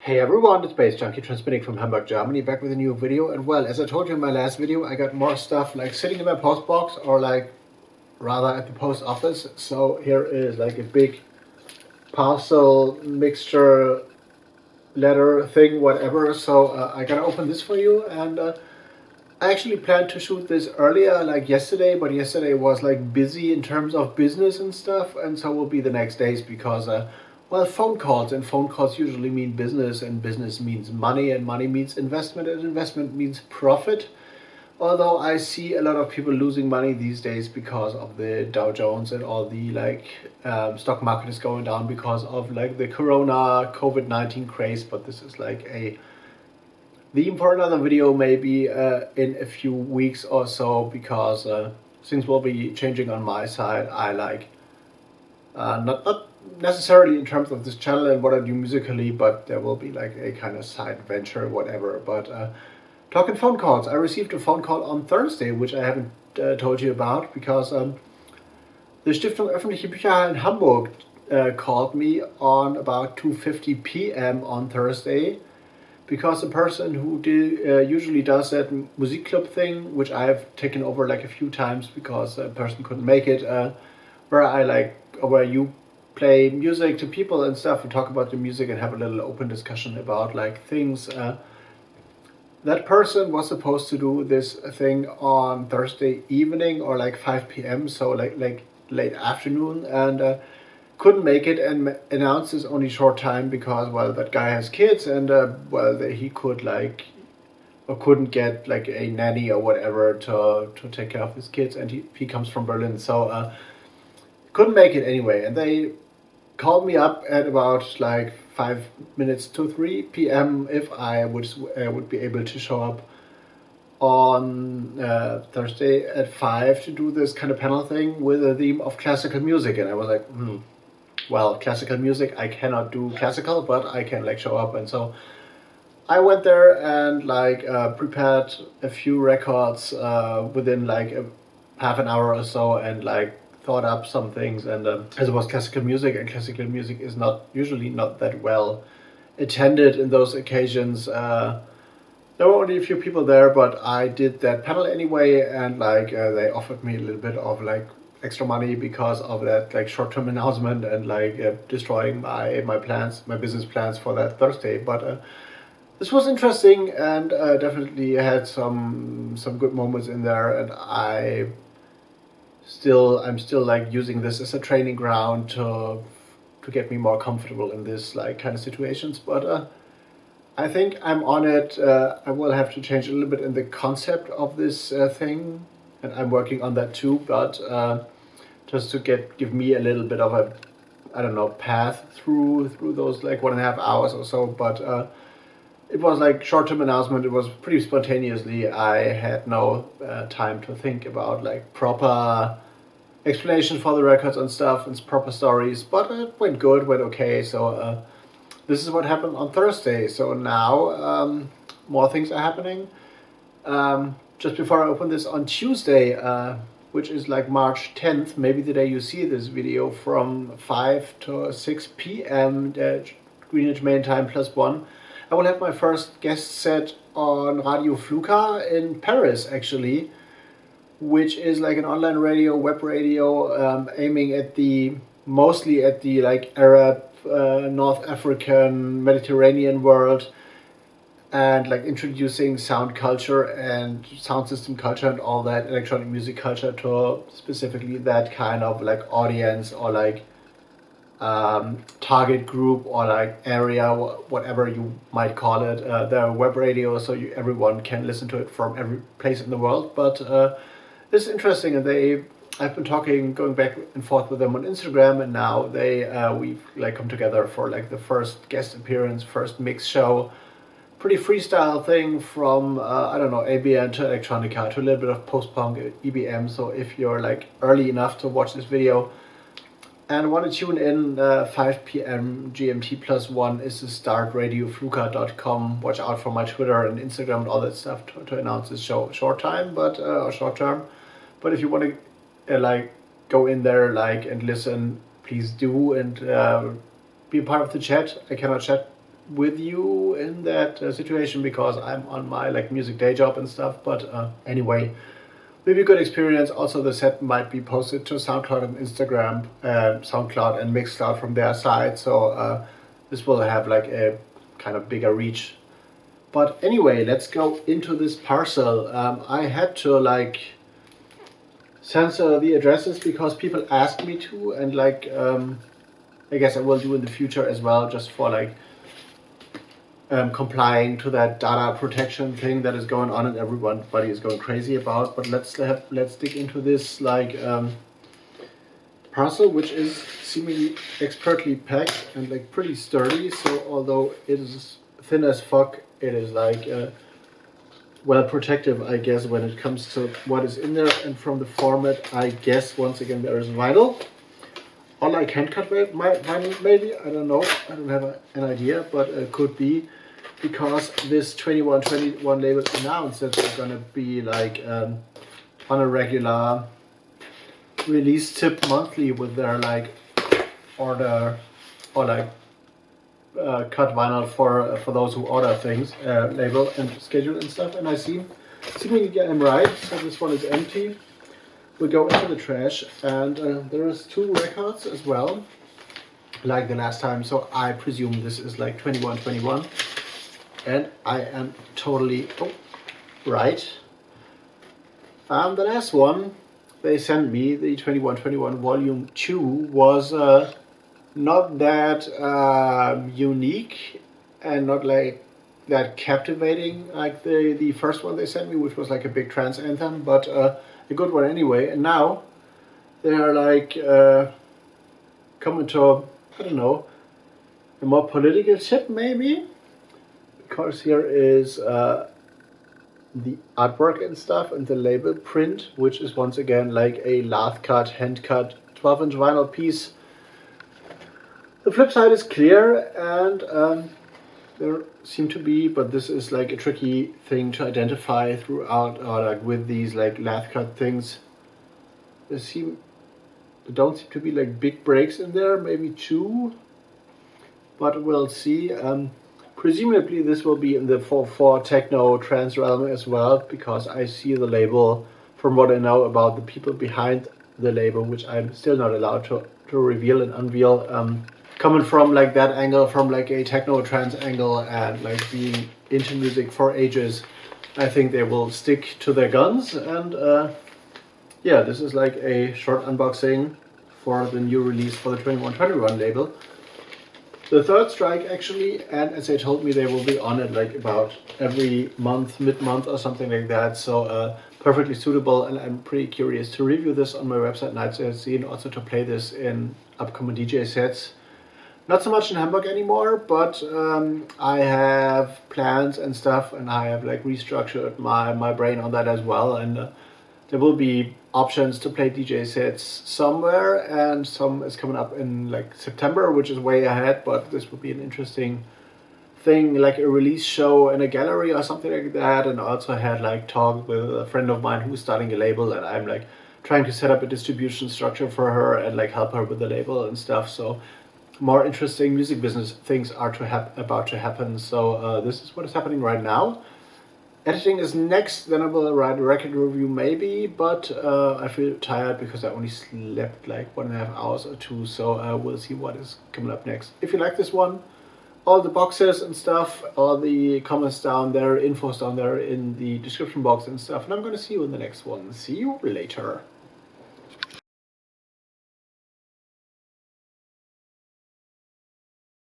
Hey everyone, it's baze.djunkiii transmitting from Hamburg, Germany, back with a new video. And well, as I told you in my last video, I got more stuff like sitting in my post box, or like rather at the post office. So here is like a big parcel mixture letter thing, whatever. So I gotta open this for you, and I actually planned to shoot this earlier, like yesterday, but yesterday was like busy in terms of business and stuff, and so will be the next days because well, phone calls, and phone calls usually mean business, and business means money, and money means investment, and investment means profit. Although I see a lot of people losing money these days because of the Dow Jones and all the stock market is going down because of like the Corona COVID-19 craze. But this is like a theme for another video, maybe in a few weeks or so, because things will be changing on my side. I like not necessarily in terms of this channel and what I do musically, but there will be like a kind of side venture, whatever. But talking phone calls, I received a phone call on Thursday, which I haven't told you about, because the Stiftung Öffentliche Bücher in Hamburg called me on about 2:50 p.m. on Thursday, because the person who usually does that Musikclub thing, which I have taken over like a few times because a person couldn't make it, where you play music to people and stuff and talk about the music and have a little open discussion about like things. That person was supposed to do this thing on Thursday evening or like 5 p.m. so like late afternoon, and couldn't make it, and announced this only short time because, well, that guy has kids, and he could like or couldn't get like a nanny or whatever to take care of his kids, and he comes from Berlin, so couldn't make it anyway. And they called me up at about like 5 minutes to 3 p.m. if I would be able to show up on Thursday at 5 to do this kind of panel thing with a theme of classical music. And I was like, well, classical music, I cannot do classical, but I can like show up. And so I went there and like prepared a few records within like half an hour or so, and like thought up some things. And as it was classical music, and classical music is usually not that well attended in those occasions, there were only a few people there, but I did that panel anyway, and like they offered me a little bit of like extra money because of that like short-term announcement, and like destroying my plans, my business plans for that Thursday. But this was interesting, and definitely had some good moments in there, and I'm still like using this as a training ground to get me more comfortable in this like kind of situations. But I think I'm on it. I will have to change a little bit in the concept of this thing, and I'm working on that too. But just to give me a little bit of a, I don't know, path through those like 1.5 hours or so. But it was like short-term announcement. It was pretty spontaneously. I had no time to think about like proper explanations for the records and stuff and proper stories, but it went good, went okay. So this is what happened on Thursday. So now more things are happening. Just before I open this on Tuesday, which is like March 10th, maybe the day you see this video, from 5 to 6 p.m. Greenwich Mean Time +1, I will have my first guest set on Radio Fluka in Paris, actually, which is like an online radio, web radio, aiming at mostly at the like Arab, North African, Mediterranean world, and like introducing sound culture and sound system culture and all that electronic music culture to specifically that kind of like audience, or like target group, or like area, whatever you might call it. They're web radio, so everyone can listen to it from every place in the world. But it's interesting, and I've been going back and forth with them on Instagram, and now we've like come together for like the first guest appearance, first mix show. Pretty freestyle thing from I don't know, ABN to electronica to a little bit of post-punk, EBM. So if you're like early enough to watch this video and want to tune in, 5 p.m. GMT +1 is the start. radiofluka.com. Watch out for my Twitter and Instagram and all that stuff to announce this show short term. But if you want to like go in there like and listen, please do, and be a part of the chat. I cannot chat with you in that situation because I'm on my like music day job and stuff. But anyway, maybe a good experience. Also, the set might be posted to SoundCloud and Instagram, SoundCloud and MixCloud from their side. So this will have like a kind of bigger reach. But anyway, let's go into this parcel. I had to like censor the addresses because people asked me to, and like I guess I will do in the future as well, just for like complying to that data protection thing that is going on and everybody is going crazy about. But let's dig into this like parcel, which is seemingly expertly packed and like pretty sturdy. So although it is thin as fuck, it is like well protective, I guess, when it comes to what is in there. And from the format, I guess once again there is vinyl, or like hand cut vinyl maybe, I don't know, I don't have an idea, but it could be, because this 2121 label announced that they're gonna be like on a regular release tip monthly with their like order or like cut vinyl for those who order things, label and schedule and stuff. And I seemingly I'm right. So this one is empty. We go into the trash, and there is 2 records as well, like the last time. So I presume this is like 2121, and I am totally right. The last one they sent me, the 2121 Volume 2, was not that unique and not like that captivating like the first one they sent me, which was like a big trance anthem, but a good one anyway. And now they are like coming to, I don't know, a more political tip maybe, because here is the artwork and stuff and the label print, which is once again like a lathe cut, hand cut 12-inch vinyl piece. The flip side is clear, and there seem to be, but this is like a tricky thing to identify throughout, or like with these like lathe cut things. There don't seem to be like big breaks in there, maybe 2, but we'll see. Presumably this will be in the 4/4 techno trance realm as well, because I see the label, from what I know about the people behind the label, which I'm still not allowed to reveal and unveil. Coming from like that angle, from like a techno trance angle, and like being into music for ages, I think they will stick to their guns. And yeah, this is like a short unboxing for the new release for the 2121 label. The third strike actually, and as they told me, they will be on it like about every month, mid-month or something like that. So perfectly suitable, and I'm pretty curious to review this on my website Nights@Sea, and also to play this in upcoming DJ sets. Not so much in Hamburg anymore, but I have plans and stuff, and I have like restructured my brain on that as well. And there will be options to play DJ sets somewhere, and some is coming up in like September, which is way ahead, but this will be an interesting thing, like a release show in a gallery or something like that. And also had like talk with a friend of mine who's starting a label, and I'm like trying to set up a distribution structure for her and like help her with the label and stuff. So more interesting music business things are about to happen. So this is what is happening right now. Editing is next, then I will write a record review maybe, but I feel tired because I only slept like 1.5 hours or 2, so we'll see what is coming up next. If you like this one, all the boxes and stuff, all the comments down there, infos down there in the description box and stuff, and I'm gonna see you in the next one. See you later.